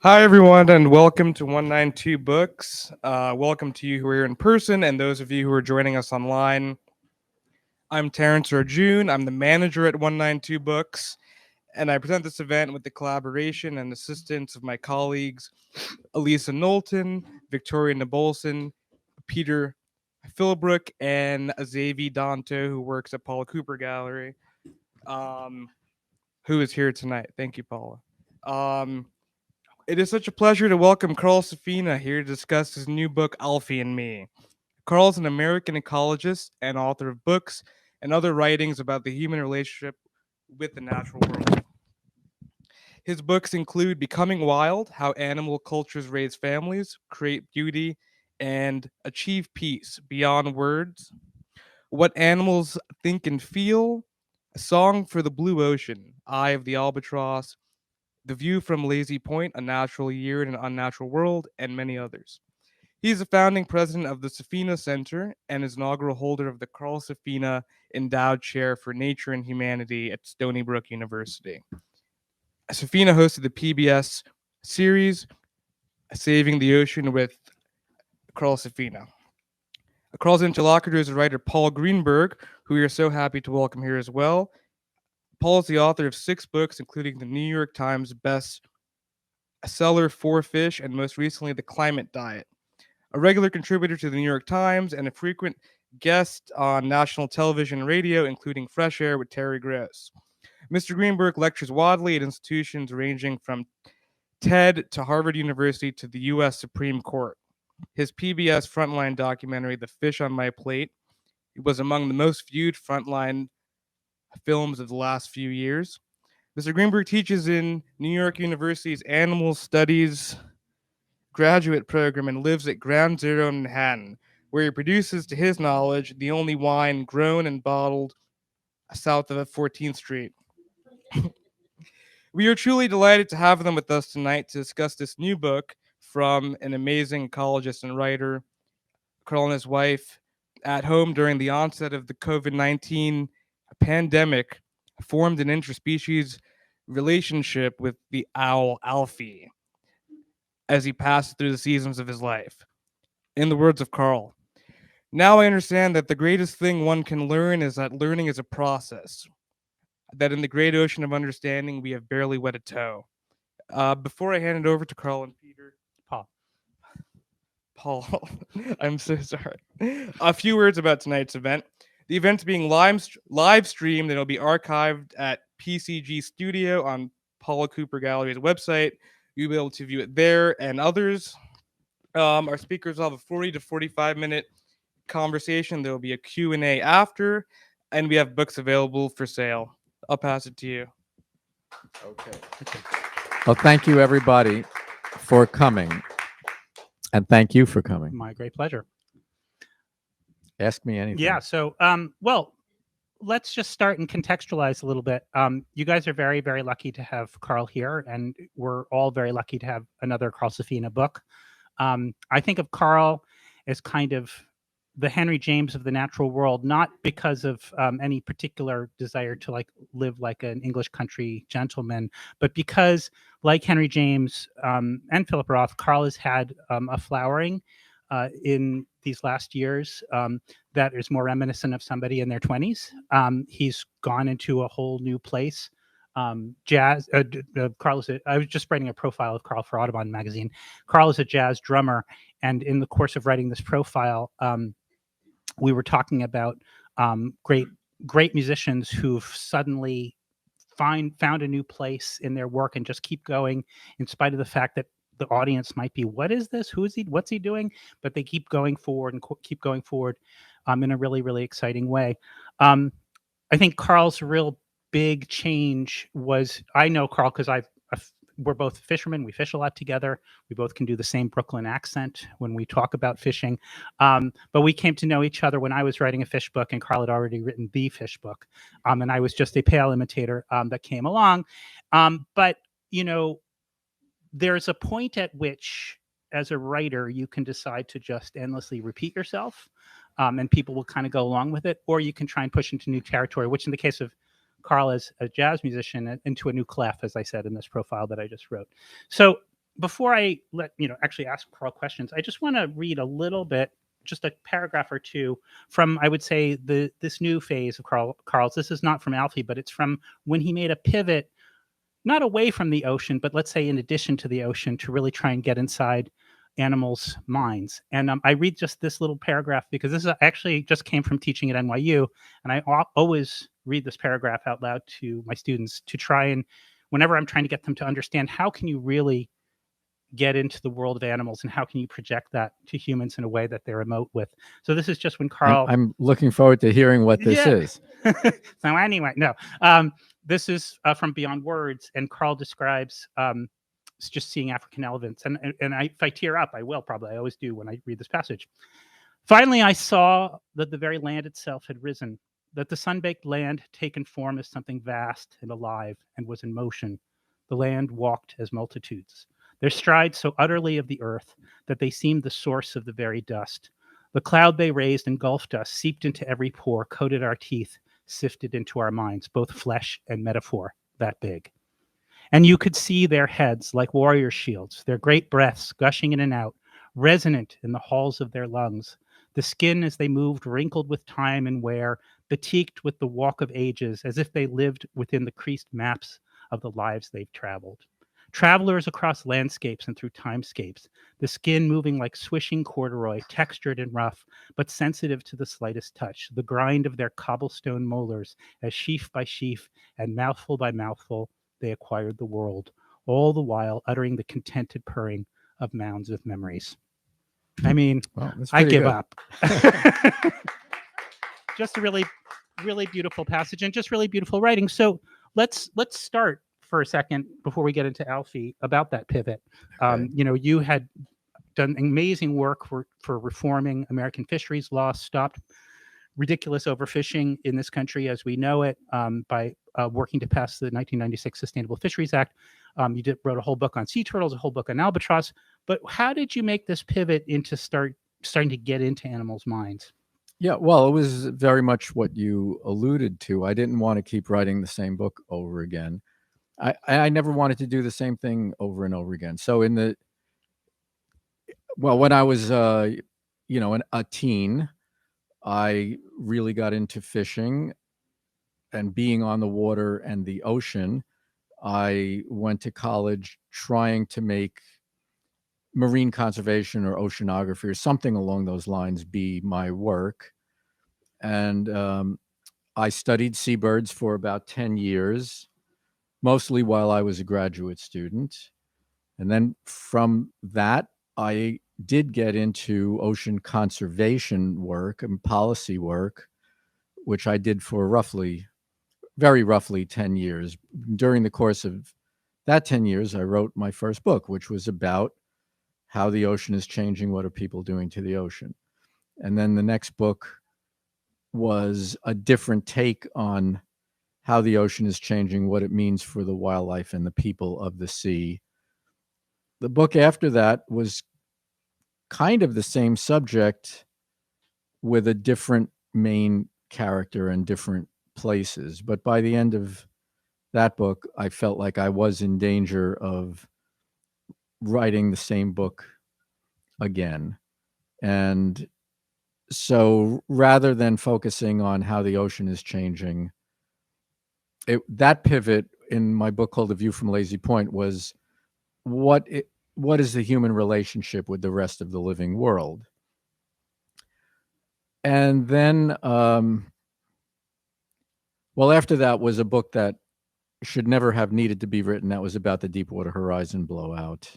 Hi, everyone, and welcome to 192 Books. Welcome to you who are here in person and those of you who are joining us online. I'm Terrence Arjun. I'm the manager at 192 Books, and I present this event with the collaboration and assistance of my colleagues Elisa Knowlton, Victoria Nabolson, Peter Philbrook, and Xavier Danto, who works at Paula Cooper Gallery, um, who is here tonight. Thank you, Paula. Um, It is such a pleasure to welcome Carl Safina here to discuss his new book, Alfie and Me. Carl is an American ecologist and author of books and other writings about the human relationship with the natural world. His books include Becoming Wild: How Animal Cultures Raise Families, Create Beauty, and Achieve Peace Beyond Words, What Animals Think and Feel, A Song for the Blue Ocean, Eye of the Albatross, The View from Lazy Point, A Natural Year in an Unnatural World, and many others. He is the founding president of the Safina Center and is inaugural holder of the Carl Safina Endowed Chair for Nature and Humanity at Stony Brook University. Safina hosted the PBS series Saving the Ocean with Carl Safina. Carl's interlocutor is the writer Paul Greenberg, who we are so happy to welcome here as well. Paul is the author of 6 books, including the New York Times bestseller Four Fish and most recently The Climate Diet. A regular contributor to the New York Times and a frequent guest on national television and radio, including Fresh Air with Terry Gross. Mr. Greenberg lectures widely at institutions ranging from TED to Harvard University to the U.S. Supreme Court. His PBS Frontline documentary, The Fish on My Plate, was among the most viewed Frontline films of the last few years. Mr. Greenberg teaches in New York University's Animal Studies graduate program and lives at Ground Zero in Manhattan, where he produces, to his knowledge, the only wine grown and bottled south of 14th Street. We are truly delighted to have them with us tonight to discuss this new book from an amazing ecologist and writer, Carl and his wife, at home during the onset of the COVID-19 pandemic, formed an interspecies relationship with the owl Alfie as he passed through the seasons of his life. In the words of Carl, now I understand that the greatest thing one can learn is that learning is a process, that in the great ocean of understanding, we have barely wet a toe. Before I hand it over to Carl and Peter, Paul. Paul, I'm so sorry. A few words about tonight's event. The event's being live streamed and it'll be archived at PCG Studio on Paula Cooper Gallery's website. You'll be able to view it there and others. Our speakers will have a 40 to 45-minute conversation. There will be a Q&A after, and we have books available for sale. I'll pass it to you. Okay. Well, thank you, everybody, for coming. And thank you for coming. My great pleasure. Ask me anything. Yeah. So, well, let's just start and contextualize a little bit. You guys are very, very lucky to have Carl here, and we're all very lucky to have another Carl Safina book. I think of Carl as kind of the Henry James of the natural world, not because of any particular desire to live like an English country gentleman, but because, like Henry James and Philip Roth, Carl has had a flowering in these last years that is more reminiscent of somebody in their 20s. He's gone into a whole new place. Jazz. Carl is. I was just writing a profile of Carl for Audubon magazine. Carl is a jazz drummer, and in the course of writing this profile, we were talking about great musicians who've suddenly found a new place in their work and just keep going in spite of the fact that the audience might be, what is this? Who is he? What's he doing? But they keep going forward and keep going forward in a really, really exciting way. I think Carl's real big change was, I know Carl because we're both fishermen. We fish a lot together. We both can do the same Brooklyn accent when we talk about fishing. But we came to know each other when I was writing a fish book and Carl had already written the fish book. And I was just a pale imitator that came along. But, you know, there's a point at which, as a writer, you can decide to just endlessly repeat yourself and people will kind of go along with it. Or you can try and push into new territory, which in the case of Carl as a jazz musician, into a new clef, as I said in this profile that I just wrote. So before I actually ask Carl questions, I just want to read a little bit, just a paragraph or two from, I would say, this new phase of Carl's. This is not from Alfie, but it's from when he made a pivot, not away from the ocean, but let's say in addition to the ocean, to really try and get inside animals' minds. And I read just this little paragraph because this is actually just came from teaching at NYU, and I always read this paragraph out loud to my students to try and, whenever I'm trying to get them to understand, how can you really get into the world of animals and how can you project that to humans in a way that they're remote with. So this is just when Carl... I'm looking forward to hearing what this is. So anyway, no, this is from Beyond Words, and Carl describes just seeing African elephants. And if I tear up, I will probably. I always do when I read this passage. Finally, I saw that the very land itself had risen, that the sun-baked land had taken form as something vast and alive and was in motion. The land walked as multitudes. Their stride so utterly of the earth that they seemed the source of the very dust. The cloud they raised engulfed us, seeped into every pore, coated our teeth, sifted into our minds, both flesh and metaphor, that big. And you could see their heads like warrior shields, their great breaths gushing in and out, resonant in the halls of their lungs. The skin as they moved wrinkled with time and wear, batiqued with the walk of ages, as if they lived within the creased maps of the lives they've traveled. Travelers across landscapes and through timescapes, the skin moving like swishing corduroy, textured and rough, but sensitive to the slightest touch, the grind of their cobblestone molars as sheaf by sheaf and mouthful by mouthful they acquired the world, all the while uttering the contented purring of mounds of memories. I mean, well, I give good. up. Just a really, really beautiful passage and just really beautiful writing. So let's start for a second before we get into Alfie about that pivot. Okay. You had done amazing work for reforming American fisheries law, stopped ridiculous overfishing in this country as we know it by working to pass the 1996 Sustainable Fisheries Act. You wrote a whole book on sea turtles, a whole book on albatross. But how did you make this pivot into starting to get into animals' minds? Yeah, well, it was very much what you alluded to. I didn't want to keep writing the same book over again. I never wanted to do the same thing over and over again. So when I was, a teen, I really got into fishing and being on the water and the ocean. I went to college trying to make marine conservation or oceanography or something along those lines be my work. And I studied seabirds for about 10 years. Mostly while I was a graduate student. And then from that, I did get into ocean conservation work and policy work, which I did for very roughly 10 years. During the course of that 10 years, I wrote my first book, which was about how the ocean is changing, what are people doing to the ocean. And then the next book was a different take on how the ocean is changing, what it means for the wildlife and the people of the sea. The book after that was kind of the same subject with a different main character and different places. But by the end of that book, I felt like I was in danger of writing the same book again. And so rather than focusing on how the ocean is changing, that pivot in my book called The View from Lazy Point was what is the human relationship with the rest of the living world? And then, after that was a book that should never have needed to be written. That was about the Deepwater Horizon blowout.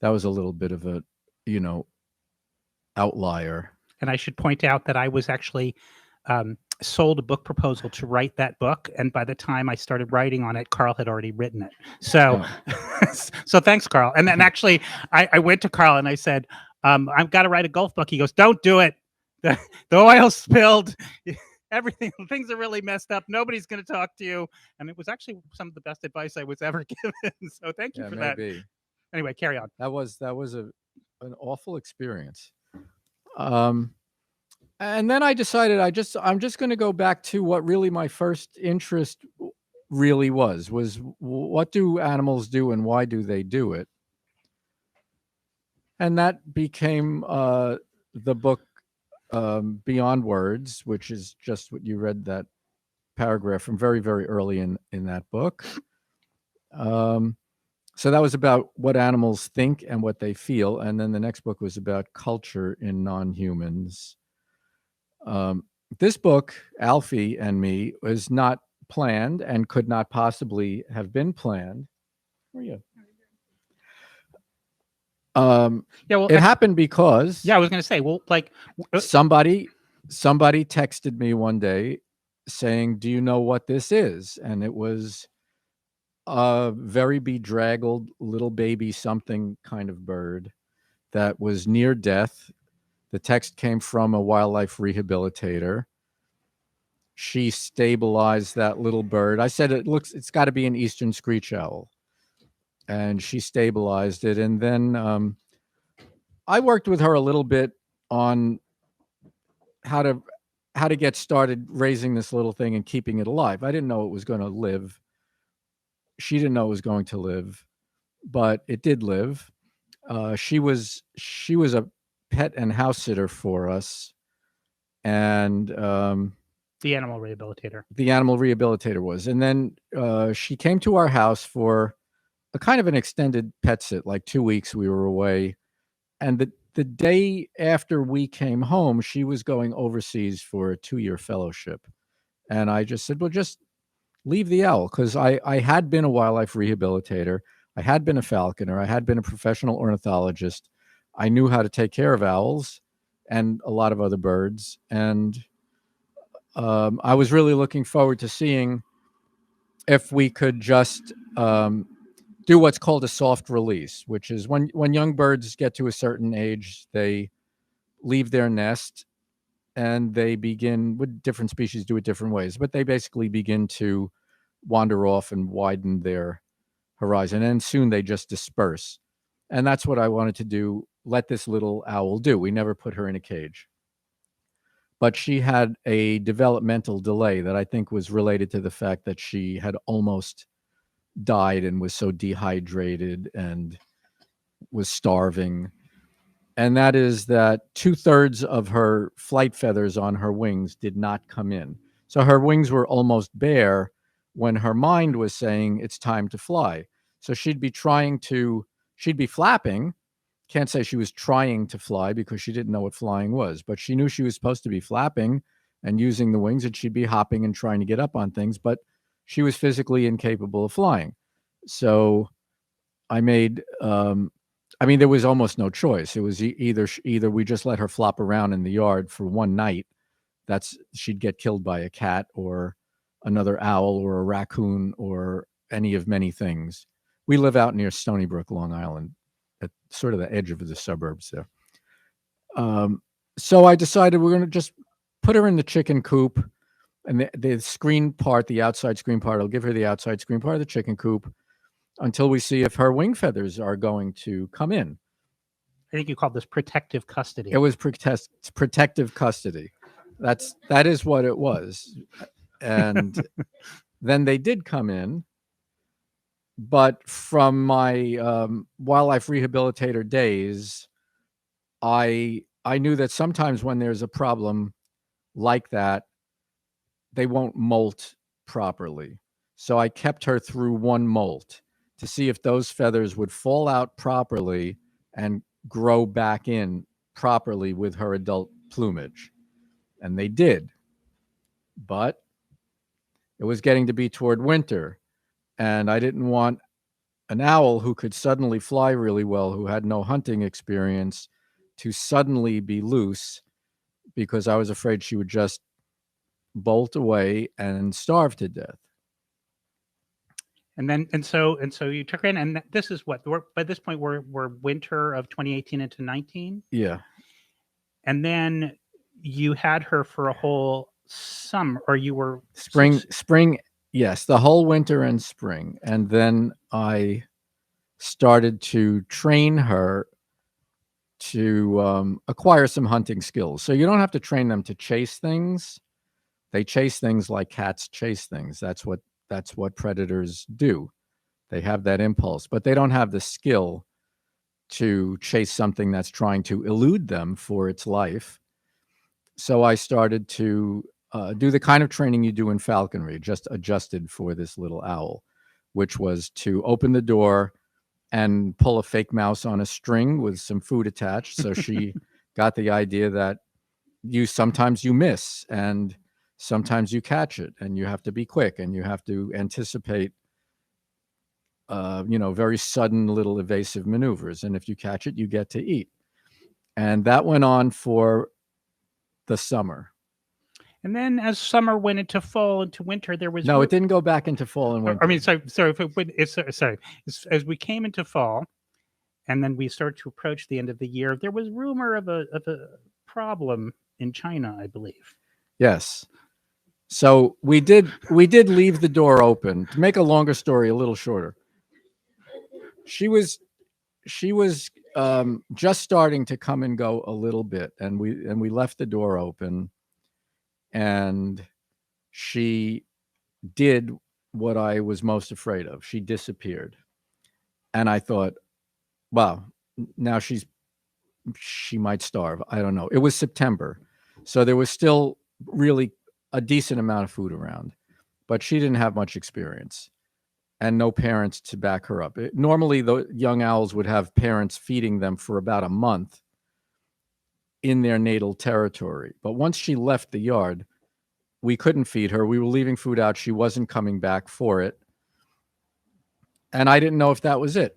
That was a little bit of a, outlier. And I should point out that I was actually sold a book proposal to write that book, and by the time I started writing on it, Carl had already written it. So, so thanks, Carl. And then actually, I went to Carl and I said, "I've got to write a golf book." He goes, "Don't do it. The oil spilled. Everything. Things are really messed up. Nobody's going to talk to you." And it was actually some of the best advice I was ever given. So thank you for that. Anyway, carry on. That was an awful experience. And then I decided I'm just going to go back to what really my first interest really was what do animals do and why do they do it? And that became the book Beyond Words, which is just what you read, that paragraph from very, very early in that book. So that was about what animals think and what they feel. And then the next book was about culture in non-humans. This book, Alfie and Me, was not planned and could not possibly have been planned. Where are you? Yeah, well, it happened because yeah, I was going to say, well, like somebody texted me one day saying, "Do you know what this is?" And it was a very bedraggled little baby something kind of bird that was near death. The text came from a wildlife rehabilitator. She stabilized that little bird. I said, it's got to be an eastern screech owl. And she stabilized it. And then I worked with her a little bit on how to get started raising this little thing and keeping it alive. I didn't know it was going to live. She didn't know it was going to live, but it did live. She was a pet and house sitter for us, and the animal rehabilitator. The animal rehabilitator was, and then she came to our house for a kind of an extended pet sit, like 2 weeks. We were away, and the day after we came home, she was going overseas for a 2-year fellowship, and I just said, "Well, just leave the owl," because I had been a wildlife rehabilitator. I had been a falconer. I had been a professional ornithologist. I knew how to take care of owls and a lot of other birds. And I was really looking forward to seeing if we could just do what's called a soft release, which is when young birds get to a certain age, they leave their nest and they begin, with different species do it different ways, but they basically begin to wander off and widen their horizon, and soon they just disperse. And that's what I wanted to do, let this little owl do. We never put her in a cage. But she had a developmental delay that I think was related to the fact that she had almost died and was so dehydrated and was starving. And that is that 2/3 of her flight feathers on her wings did not come in. So her wings were almost bare when her mind was saying it's time to fly. So she'd be flapping. Can't say she was trying to fly because she didn't know what flying was, but she knew she was supposed to be flapping and using the wings, and she'd be hopping and trying to get up on things, but she was physically incapable of flying. So I made, there was almost no choice. It was either we just let her flop around in the yard for one night. She'd get killed by a cat or another owl or a raccoon or any of many things. We live out near Stony Brook, Long Island, at sort of the edge of the suburbs there. So I decided we're going to just put her in the chicken coop, and the screen part, the outside screen part, I'll give her the outside screen part of the chicken coop until we see if her wing feathers are going to come in. I think you called this protective custody. It was protective custody. That is what it was. And then they did come in. But from my wildlife rehabilitator days, I knew that sometimes when there's a problem like that, they won't molt properly. So I kept her through one molt to see if those feathers would fall out properly and grow back in properly with her adult plumage. And they did. But it was getting to be toward winter, and I didn't want an owl who could suddenly fly really well, who had no hunting experience, to suddenly be loose, because I was afraid she would just bolt away and starve to death. And so you took her in, and this is what by this point we're winter of 2018 into 19. Yeah. And then you had her for a whole summer, or you were spring. Yes, the whole winter and spring. And then I started to train her to acquire some hunting skills. So you don't have to train them to chase things. They chase things like cats chase things. That's what predators do. They have that impulse, but they don't have the skill to chase something that's trying to elude them for its life. So I started to do the kind of training you do in falconry, just adjusted for this little owl, which was to open the door and pull a fake mouse on a string with some food attached. So she got the idea that sometimes you miss and sometimes you catch it, and you have to be quick and you have to anticipate very sudden little evasive maneuvers. And if you catch it, you get to eat. And that went on for the summer. And then as summer went into fall, into winter, there was... No, it didn't go back into fall and winter. I mean, sorry, as we came into fall, and then we started to approach the end of the year, there was rumor of a problem in China, I believe. Yes. So we did leave the door open. To make a longer story a little shorter, she was just starting to come and go a little bit, and we left the door open, and she did what I was most afraid of. She disappeared, and I thought, wow, now she might starve. I don't know. It was September, so there was still really a decent amount of food around, but she didn't have much experience and no parents to back her up. Normally, the young owls would have parents feeding them for about a month in their natal territory. But once she left the yard, we couldn't feed her. We were leaving food out. She wasn't coming back for it. And I didn't know if that was it.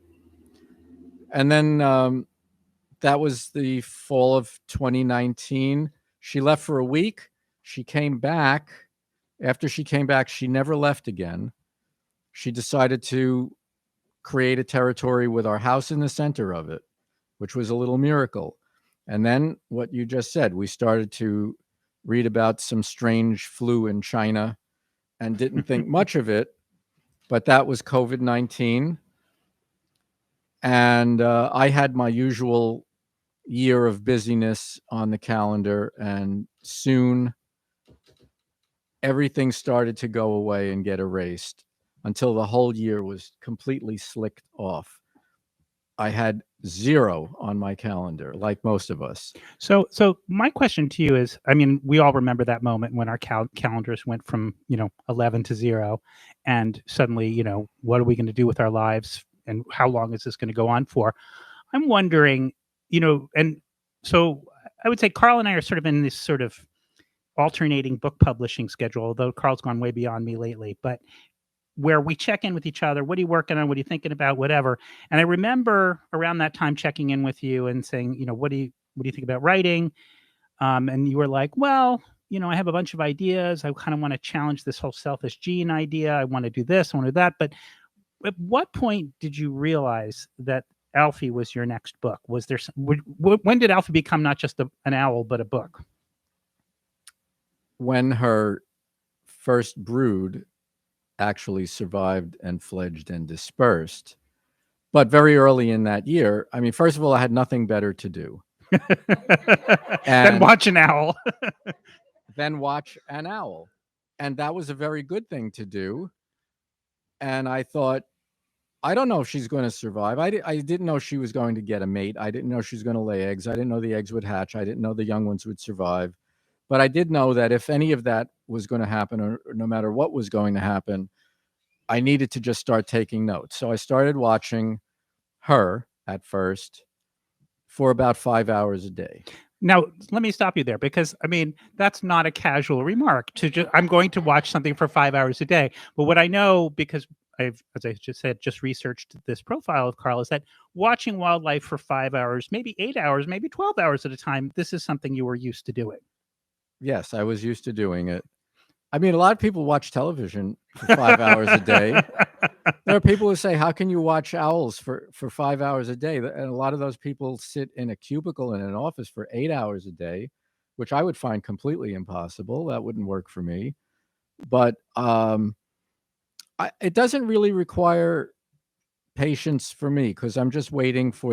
And then that was the fall of 2019. She left for a week. She came back. After she came back, she never left again. She decided to create a territory with our house in the center of it, which was a little miracle. And then what you just said, we started to read about some strange flu in China and didn't think much of it, but that was COVID-19. And I had my usual year of busyness on the calendar, and soon everything started to go away and get erased until the whole year was completely slicked off. I had 0 on my calendar, like most of us. So my question to you is, I mean, we all remember that moment when our calendars went from, 11 to 0, and suddenly, what are we going to do with our lives, and how long is this going to go on for? I'm wondering, and so I would say Carl and I are sort of in this sort of alternating book publishing schedule, although Carl's gone way beyond me lately, but where we check in with each other. What are you working on? What are you thinking about? Whatever. And I remember around that time checking in with you and saying, what do you think about writing? And you were like, well, I have a bunch of ideas. I kind of want to challenge this whole selfish gene idea. I want to do this. I want to do that. But at what point did you realize that Alfie was your next book? Was there when did Alfie become not just an owl, but a book? When her first brood actually survived and fledged and dispersed. But very early in that year, I mean, first of all, I had nothing better to do than watch an owl. And that was a very good thing to do. And I thought, I don't know if she's going to survive. I didn't know she was going to get a mate. I didn't know she was going to lay eggs. I didn't know the eggs would hatch. I didn't know the young ones would survive. But I did know that if any of that was going to happen, or no matter what was going to happen, I needed to just start taking notes. So I started watching her at first for about 5 hours a day. Now, let me stop you there, because, I mean, that's not a casual remark. I'm going to watch something for 5 hours a day. But what I know, because I've, as I just said, just researched this profile of Carl, is that watching wildlife for 5 hours, maybe 8 hours, maybe 12 hours at a time, this is something you were used to doing. Yes, I was used to doing it. I mean, a lot of people watch television for 5 hours a day. There are people who say, how can you watch owls for 5 hours a day? And a lot of those people sit in a cubicle in an office for 8 hours a day, which I would find completely impossible. That wouldn't work for me. But it doesn't really require patience for me, because I'm just waiting for